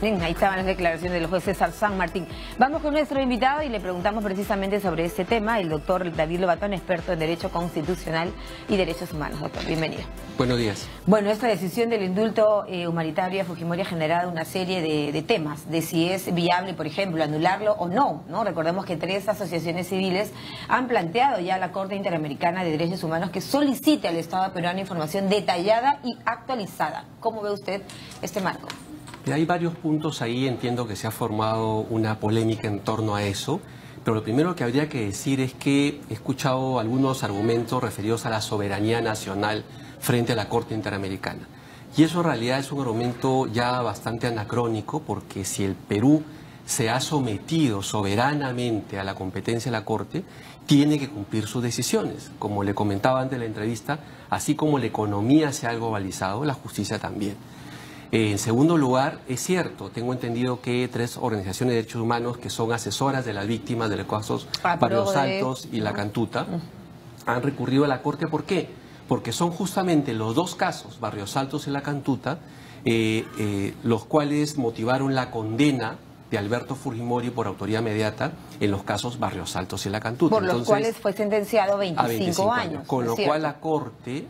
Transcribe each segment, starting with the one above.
Bien, ahí estaban las declaraciones del juez César San Martín. Vamos con nuestro invitado y le preguntamos precisamente sobre este tema, el doctor David Lobatón, experto en Derecho Constitucional y Derechos Humanos. Doctor, bienvenido. Buenos días. Bueno, esta decisión del indulto humanitario a Fujimori ha generado una serie de temas, de si es viable, por ejemplo, anularlo o no, ¿no? Recordemos que 3 asociaciones civiles han planteado ya a la Corte Interamericana de Derechos Humanos que solicite al Estado peruano información detallada y actualizada. ¿Cómo ve usted este marco? Hay varios puntos ahí, entiendo que se ha formado una polémica en torno a eso, pero lo primero que habría que decir es que he escuchado algunos argumentos referidos a la soberanía nacional frente a la Corte Interamericana. Y eso en realidad es un argumento ya bastante anacrónico, porque si el Perú se ha sometido soberanamente a la competencia de la Corte, tiene que cumplir sus decisiones. Como le comentaba antes de la entrevista, así como la economía se ha globalizado, la justicia también. En segundo lugar, es cierto, tengo entendido que 3 organizaciones de derechos humanos que son asesoras de las víctimas de los casos Barrios Altos y La Cantuta han recurrido a la Corte. ¿Por qué? Porque son justamente los 2 casos, Barrios Altos y La Cantuta, los cuales motivaron la condena de Alberto Fujimori por autoría inmediata en los casos Barrios Altos y La Cantuta. Por los cuales fue sentenciado a 25 años. Con lo cual la Corte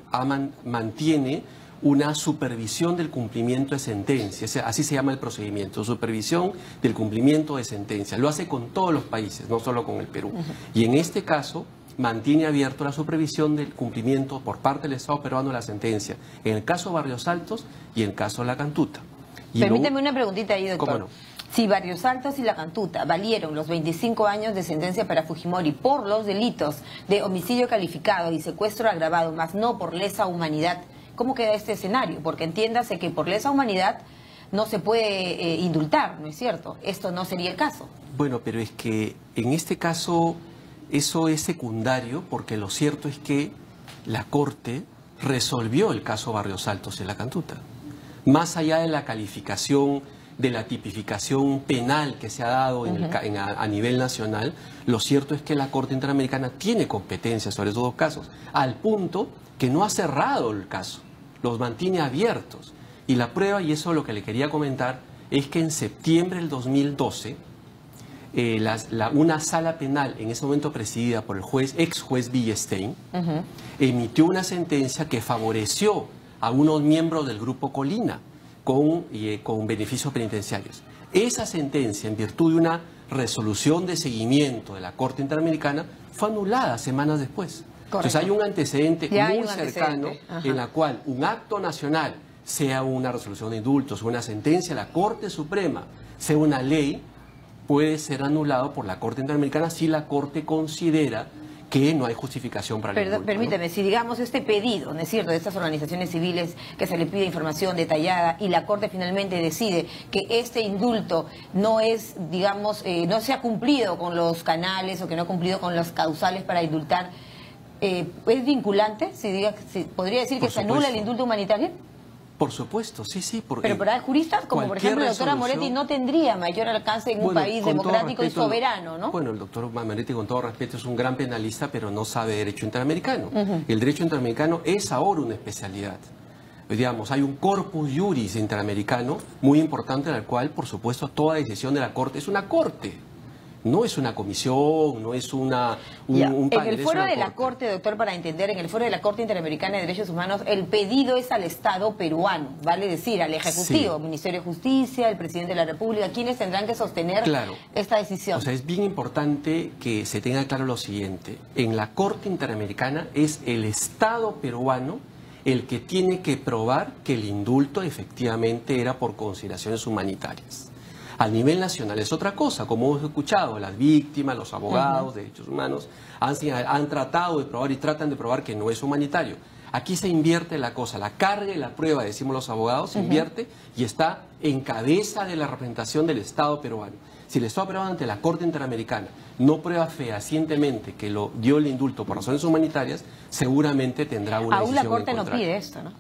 mantiene una supervisión del cumplimiento de sentencia, así se llama el procedimiento, supervisión del cumplimiento de sentencia. Lo hace con todos los países, no solo con el Perú. Y en este caso mantiene abierto la supervisión del cumplimiento por parte del Estado peruano de la sentencia, en el caso Barrios Altos y en el caso La Cantuta. Permíteme una preguntita ahí, doctor. ¿Cómo no? Si Barrios Altos y La Cantuta valieron los 25 años de sentencia para Fujimori por los delitos de homicidio calificado y secuestro agravado, más no por lesa humanidad, ¿cómo queda este escenario? Porque entiéndase que por lesa humanidad no se puede indultar, ¿no es cierto? Esto no sería el caso. Bueno, pero es que en este caso eso es secundario, porque lo cierto es que la Corte resolvió el caso Barrios Altos y La Cantuta. Más allá de la calificación, de la tipificación penal que se ha dado a nivel nacional, lo cierto es que la Corte Interamericana tiene competencia sobre esos 2 casos, al punto que no ha cerrado el caso, los mantiene abiertos. Y la prueba, y eso es lo que le quería comentar, es que en septiembre del 2012, una sala penal, en ese momento presidida por el ex juez Villestein, emitió una sentencia que favoreció a unos miembros del Grupo Colina con beneficios penitenciarios. Esa sentencia, en virtud de una resolución de seguimiento de la Corte Interamericana, fue anulada semanas después. Correcto. Entonces hay un antecedente muy cercano en la cual un acto nacional, sea una resolución de indultos, una sentencia de la Corte Suprema, sea una ley, puede ser anulado por la Corte Interamericana si la Corte considera que no hay justificación para el indulto. Permíteme, si digamos este pedido, ¿no es cierto?, de estas organizaciones civiles que se le pide información detallada y la Corte finalmente decide que este indulto no es, digamos, no se ha cumplido con los canales o que no ha cumplido con los causales para indultar, ¿es vinculante? ¿Podría decir que se anula el indulto humanitario? Por supuesto, sí. Pero para juristas, como por ejemplo la doctora Moretti, no tendría mayor alcance en un país democrático y soberano, ¿no? Bueno, el doctor Moretti, con todo respeto, es un gran penalista, pero no sabe derecho interamericano. El derecho interamericano es ahora una especialidad. Digamos, hay un corpus juris interamericano muy importante, en el cual, por supuesto, toda decisión de la Corte es una Corte. No es una comisión, no es un panel. En el foro de la Corte, doctor, para entender, en el foro de la Corte Interamericana de Derechos Humanos, el pedido es al Estado peruano, vale decir, al Ejecutivo, Ministerio de Justicia, el Presidente de la República, quienes tendrán que sostener esta decisión. O sea, es bien importante que se tenga claro lo siguiente. En la Corte Interamericana es el Estado peruano el que tiene que probar que el indulto efectivamente era por consideraciones humanitarias. A nivel nacional es otra cosa, como hemos escuchado, las víctimas, los abogados de derechos humanos han tratado de probar y tratan de probar que no es humanitario. Aquí se invierte la cosa, la carga y la prueba, decimos los abogados, se invierte y está en cabeza de la representación del Estado peruano. Si el Estado peruano ante la Corte Interamericana no prueba fehacientemente que lo dio el indulto por razones humanitarias, seguramente tendrá una decisión en Aún la Corte no contrario. pide esto, ¿no?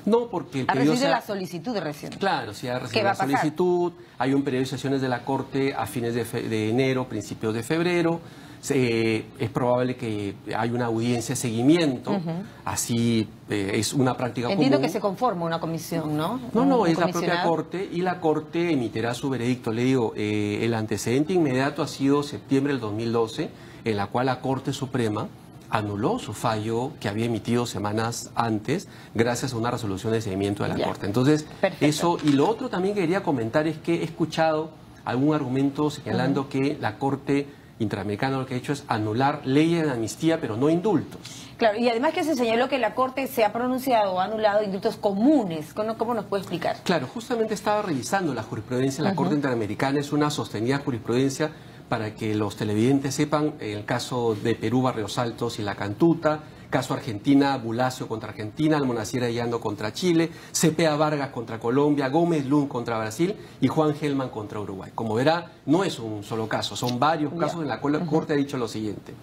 No, porque el Ha periodo recibido la solicitud recién. Claro, si ha ¿Qué recibido va la a pasar? solicitud, hay un periodo de sesiones de la Corte a fines de enero, principios de febrero. Es probable que haya una audiencia de seguimiento, así es una práctica Entiendo común. que se conforma una comisión, ¿no? No, Un es la propia comisionado. Corte y la Corte emitirá su veredicto. Le digo, el antecedente inmediato ha sido septiembre del 2012, en la cual la Corte Suprema anuló su fallo que había emitido semanas antes gracias a una resolución de seguimiento de la Ya. Corte. Entonces, Perfecto. eso, y lo otro también que quería comentar es que he escuchado algún argumento señalando que la Corte Interamericana lo que ha hecho es anular leyes de amnistía, pero no indultos. Claro, y además que se señaló que la Corte se ha pronunciado o ha anulado indultos comunes. ¿Cómo nos puede explicar? Claro, justamente estaba revisando la jurisprudencia de la Corte Interamericana, es una sostenida jurisprudencia para que los televidentes sepan, el caso de Perú, Barrios Altos y La Cantuta, caso Argentina, Bulacio contra Argentina, Almonaciera Yando contra Chile, Cepeda Vargas contra Colombia, Gómez Lund contra Brasil y Juan Gelman contra Uruguay. Como verá, no es un solo caso, son varios casos en la cual la Corte ha dicho lo siguiente,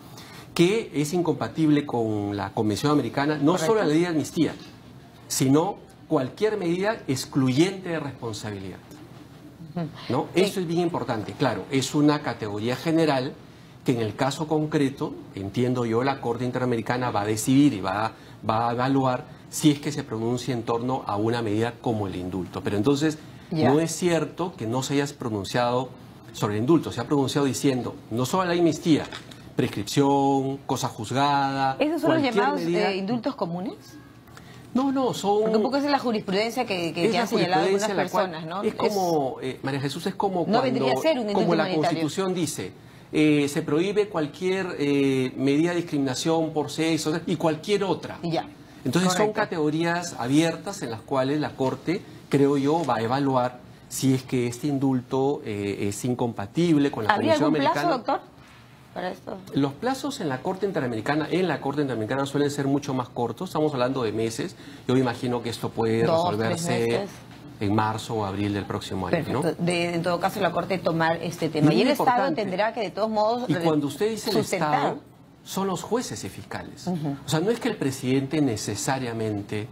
que es incompatible con la Convención Americana, no Correcto. solo la ley de amnistía, sino cualquier medida excluyente de responsabilidad. ¿No? Eso es bien importante, claro, es una categoría general que en el caso concreto, entiendo yo, la Corte Interamericana va a decidir y va a evaluar si es que se pronuncia en torno a una medida como el indulto. Pero entonces, Ya. no es cierto que no se haya pronunciado sobre el indulto, se ha pronunciado diciendo no solo la amnistía, prescripción, cosa juzgada. ¿Esos son los cualquier llamados medida. indultos comunes? No, son... Porque un poco esa es la jurisprudencia que Es la han señalado algunas jurisprudencia en la cual personas, ¿no? Es como, María Jesús, es como No vendría a ser un indulto como la humanitario. Constitución dice, se prohíbe cualquier medida de discriminación por sexo y cualquier otra. Y ya. Entonces son Correcto. categorías abiertas en las cuales la Corte, creo yo, va a evaluar si es que este indulto es incompatible con la ¿Habría Convención algún plazo, Americana. doctor, para esto? Los plazos en la Corte Interamericana, suelen ser mucho más cortos, estamos hablando de meses. Yo me imagino que esto puede 2, 3 resolverse meses. en marzo o abril del próximo año, ¿no? Perfecto. En todo caso, la Corte tomar este tema. Muy Y el Estado importante. entenderá que de todos modos... Y cuando usted dice el sustentar. Estado, son los jueces y fiscales. O sea, no es que el presidente necesariamente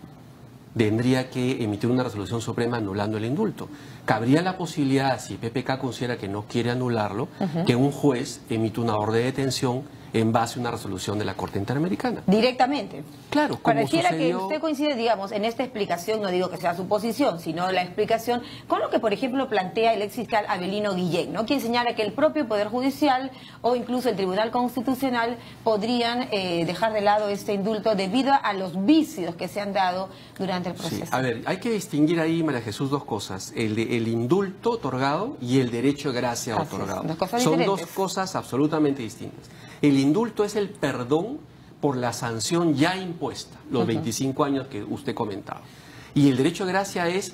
tendría que emitir una resolución suprema anulando el indulto. Cabría la posibilidad, si PPK considera que no quiere anularlo, que un juez emita una orden de detención en base a una resolución de la Corte Interamericana. Directamente. Claro, como Pareciera que sucedió... usted coincide, digamos, en esta explicación, no digo que sea su posición, sino la explicación con lo que, por ejemplo, plantea el ex fiscal Avelino Guillén, ¿no? Quien señala que el propio Poder Judicial o incluso el Tribunal Constitucional podrían dejar de lado este indulto debido a los vicios que se han dado durante el Sí, proceso. a ver, hay que distinguir ahí, María Jesús, dos cosas. El indulto otorgado y el derecho de gracia Así es, otorgado. dos cosas Son diferentes. dos cosas absolutamente distintas. El indulto es el perdón por la sanción ya impuesta, los 25 años que usted comentaba. Y el derecho de gracia es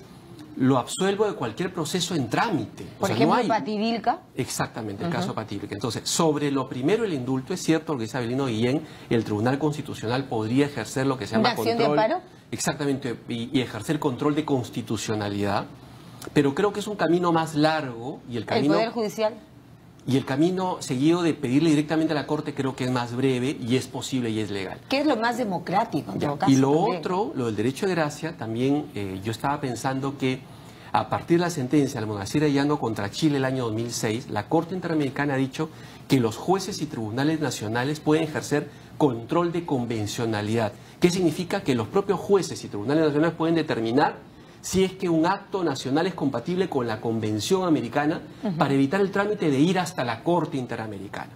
lo absuelvo de cualquier proceso en trámite. O Por sea, ejemplo, no hay... Pativilca. Exactamente, el caso Patílica. Entonces, sobre lo primero, el indulto, es cierto lo que dice Avelino Guillén, el Tribunal Constitucional podría ejercer lo que se llama ¿Una acción control. de amparo? Exactamente, y ejercer control de constitucionalidad, pero creo que es un camino más largo y el El camino... Poder Judicial. Y el camino seguido de pedirle directamente a la Corte creo que es más breve y es posible y es legal. Que es lo más democrático, en Ya. todo caso. Y lo también. otro, lo del derecho de gracia, también yo estaba pensando que a partir de la sentencia de Almonaciera Yando contra Chile el año 2006, la Corte Interamericana ha dicho que los jueces y tribunales nacionales pueden ejercer control de convencionalidad. ¿Qué significa? Que los propios jueces y tribunales nacionales pueden determinar si es que un acto nacional es compatible con la Convención Americana para evitar el trámite de ir hasta la Corte Interamericana.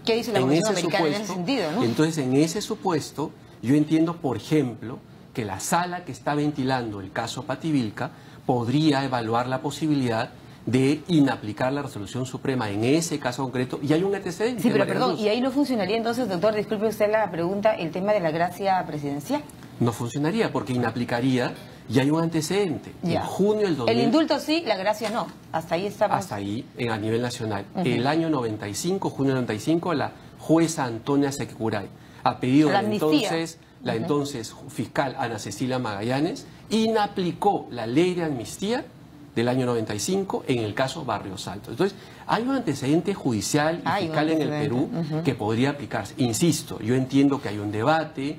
¿Qué dice la En Convención ese Americana en ese supuesto, sentido, no? entonces, en ese supuesto, yo entiendo, por ejemplo, que la sala que está ventilando el caso Pativilca podría evaluar la posibilidad de inaplicar la resolución suprema en ese caso concreto, y hay un antecedente. Sí, pero María perdón, Jesús. y ahí no funcionaría entonces, doctor, disculpe usted la pregunta, el tema de la gracia presidencial. No funcionaría porque inaplicaría, y hay un antecedente. Ya. En junio del 2000... El indulto sí, la gracia no. Hasta ahí estamos. Hasta ahí, a nivel nacional. El año 95, junio 95, la jueza Antonia Sequecuray, a pedido La de amnistía. la entonces fiscal Ana Cecilia Magallanes, inaplicó la ley de amnistía del año 95 en el caso Barrios Altos. Entonces, hay un antecedente judicial y fiscal en el Perú que podría aplicarse. Insisto, yo entiendo que hay un debate,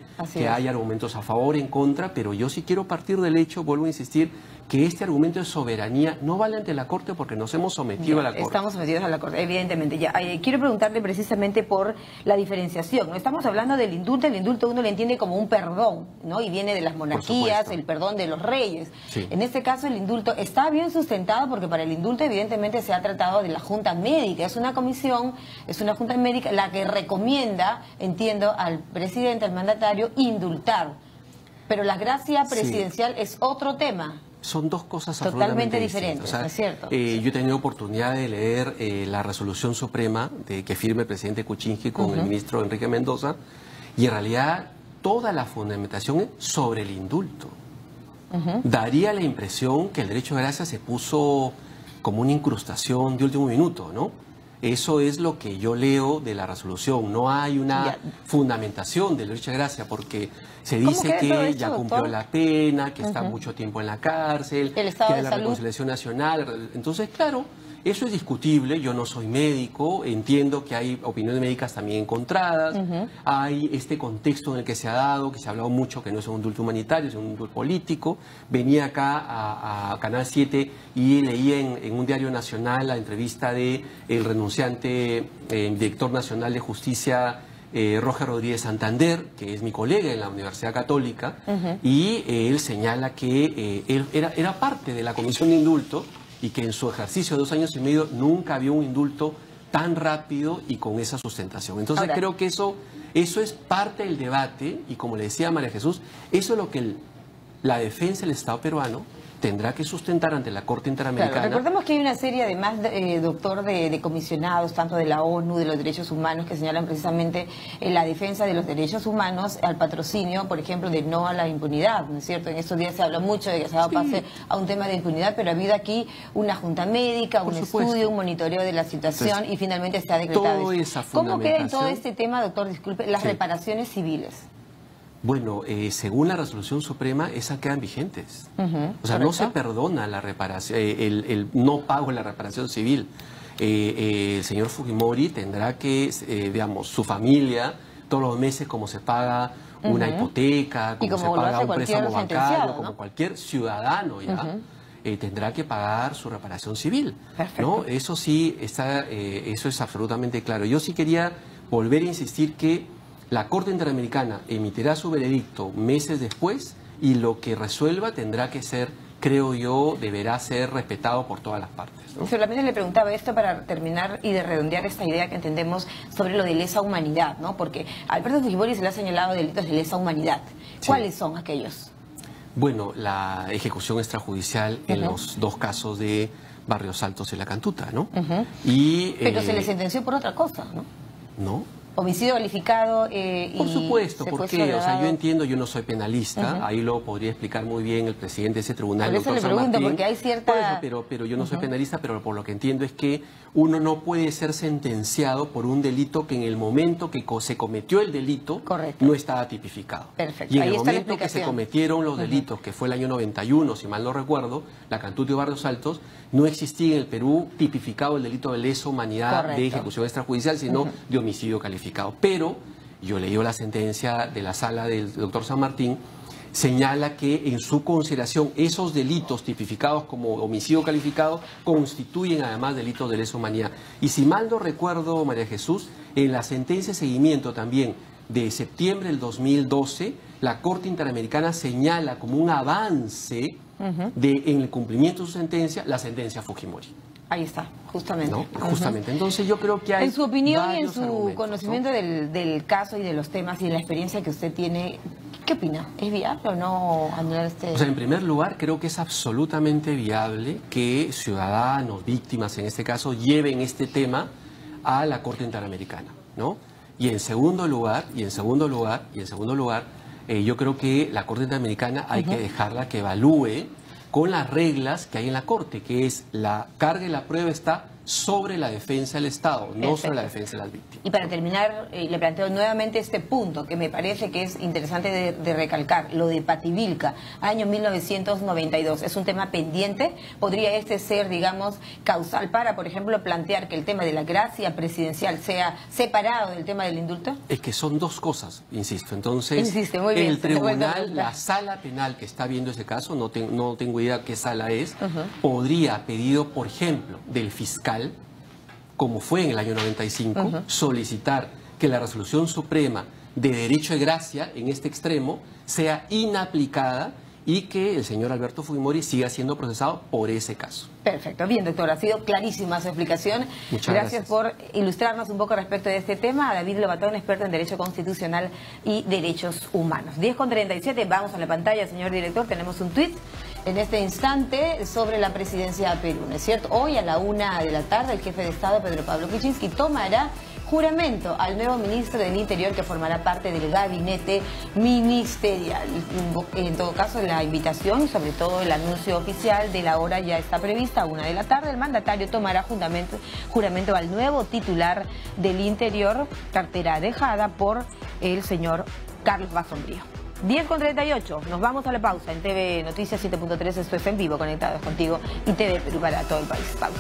hay argumentos a favor, en contra, pero yo sí quiero partir del hecho, vuelvo a insistir, que este argumento de soberanía no vale ante la Corte porque nos hemos sometido a la Corte. Estamos sometidos a la Corte, evidentemente. Quiero preguntarle precisamente por la diferenciación, ¿no? Estamos hablando del indulto. El indulto uno le entiende como un perdón, ¿no? Y viene de las monarquías, el perdón de los reyes. Sí. En este caso el indulto está bien sustentado porque para el indulto evidentemente se ha tratado de la Junta Médica. Es una comisión, es una Junta Médica la que recomienda, entiendo, al presidente, al mandatario, indultar. Pero la gracia presidencial es otro tema. Son dos cosas totalmente diferentes, o sea, ¿no es cierto? Yo he tenido oportunidad de leer la resolución suprema que firma el presidente Kuczynski con el ministro Enrique Mendoza, y en realidad toda la fundamentación es sobre el indulto. Daría la impresión que el derecho de gracia se puso como una incrustación de último minuto, ¿no? Eso es lo que yo leo de la resolución. No hay una fundamentación del derecho de gracia porque se dice que ya cumplió la pena, que está mucho tiempo en la cárcel, el estado que hay la reconciliación nacional. Entonces, claro, eso es discutible. Yo no soy médico, entiendo que hay opiniones médicas también encontradas. Hay este contexto en el que se ha dado, que se ha hablado mucho que no es un indulto humanitario, es un indulto político. Venía acá a Canal 7 y leía en un diario nacional la entrevista de el renunciante director nacional de justicia, Roger Rodríguez Santander, que es mi colega en la Universidad Católica, y él señala que él era parte de la Comisión de Indulto y que en su ejercicio de 2 años y medio nunca había un indulto tan rápido y con esa sustentación. Entonces creo que eso es parte del debate, y como le decía María Jesús, eso es lo que la defensa del Estado peruano tendrá que sustentar ante la Corte Interamericana. Claro, recordemos que hay una serie, además, doctor, de comisionados, tanto de la ONU, de los derechos humanos, que señalan precisamente la defensa de los derechos humanos al patrocinio, por ejemplo, de no a la impunidad, ¿no es cierto? En estos días se habla mucho de que se ha dado pase a un tema de impunidad, pero ha habido aquí una junta médica, un estudio, un monitoreo de la situación. Entonces, y finalmente se ha decretado esto. ¿Cómo queda en todo este tema, doctor, disculpe, las reparaciones civiles? Bueno, según la resolución suprema, esas quedan vigentes. O sea, no se perdona la reparación, el no pago de la reparación civil. El señor Fujimori tendrá que, digamos, su familia, todos los meses, como se paga una hipoteca, como se paga un préstamo bancario, como cualquier ciudadano ya, tendrá que pagar su reparación civil. ¿No? Eso sí está, eso es absolutamente claro. Yo sí quería volver a insistir que la Corte Interamericana emitirá su veredicto meses después y lo que resuelva tendrá que ser, creo yo, deberá ser respetado por todas las partes, ¿no? Solamente le preguntaba esto para terminar y de redondear esta idea que entendemos sobre lo de lesa humanidad, ¿no? Porque a Alberto Fujimori se le ha señalado delitos de lesa humanidad. ¿Cuáles son aquellos? Bueno, la ejecución extrajudicial en los 2 casos de Barrios Altos y La Cantuta, ¿no? Pero se le sentenció por otra cosa, ¿no? No. Homicidio calificado por supuesto, porque, o sea, yo entiendo, yo no soy penalista, ahí lo podría explicar muy bien el presidente de ese tribunal, por eso le pregunto, porque hay cierta... pero yo no soy penalista, pero por lo que entiendo es que uno no puede ser sentenciado por un delito que en el momento que se cometió el delito no estaba tipificado. Perfecto. Y en el momento que se cometieron los delitos, que fue el año 91, si mal no recuerdo, La Cantuta y Barrios Altos, no existía en el Perú tipificado el delito de lesa humanidad de ejecución extrajudicial, sino de homicidio calificado. Pero yo leí la sentencia de la sala del doctor San Martín, señala que en su consideración esos delitos tipificados como homicidio calificado constituyen además delitos de lesa humanidad. Y si mal no recuerdo, María Jesús, en la sentencia de seguimiento también de septiembre del 2012, la Corte Interamericana señala como un avance en el cumplimiento de su sentencia, la sentencia Fujimori. Ahí está, justamente. ¿No? Justamente. Entonces yo creo que hay... En su opinión y en su conocimiento, ¿no?, del caso y de los temas y de la experiencia que usted tiene, ¿qué opina? ¿Es viable o no anular este...? O sea, en primer lugar, creo que es absolutamente viable que ciudadanos, víctimas en este caso, lleven este tema a la Corte Interamericana, ¿no? Y en segundo lugar, yo creo que la Corte Interamericana hay que dejarla que evalúe con las reglas que hay en la Corte, que es la carga y la prueba está sobre la defensa del Estado, no sobre la defensa de las víctimas. Y para terminar, le planteo nuevamente este punto que me parece que es interesante de recalcar, lo de Pativilca, año 1992. ¿Es un tema pendiente? ¿Podría este ser, digamos, causal para, por ejemplo, plantear que el tema de la gracia presidencial sea separado del tema del indulto? Es que son dos cosas, insisto. Entonces, Insiste, muy bien, el tribunal, la sala penal que está viendo ese caso, no tengo idea qué sala es, podría, pedido, por ejemplo, del fiscal, como fue en el año 95, solicitar que la resolución suprema de derecho de gracia en este extremo sea inaplicada y que el señor Alberto Fujimori siga siendo procesado por ese caso. Perfecto. Bien, doctor, ha sido clarísima su explicación. Muchas gracias por ilustrarnos un poco respecto de este tema. A David Lobatón, experto en Derecho Constitucional y Derechos Humanos. 10:37, vamos a la pantalla, señor director. Tenemos un tuit en este instante sobre la presidencia de Perú, ¿no es cierto? Hoy a la 1 de la tarde el jefe de Estado, Pedro Pablo Kuczynski, tomará juramento al nuevo ministro del Interior que formará parte del gabinete ministerial. En todo caso, la invitación y sobre todo el anuncio oficial de la hora ya está prevista a 1 de la tarde. El mandatario tomará juramento al nuevo titular del Interior, cartera dejada por el señor Carlos Basombrío. 10:38, nos vamos a la pausa en TV Noticias 7.3, esto es En Vivo, conectados contigo y TV Perú para todo el país. Pausa.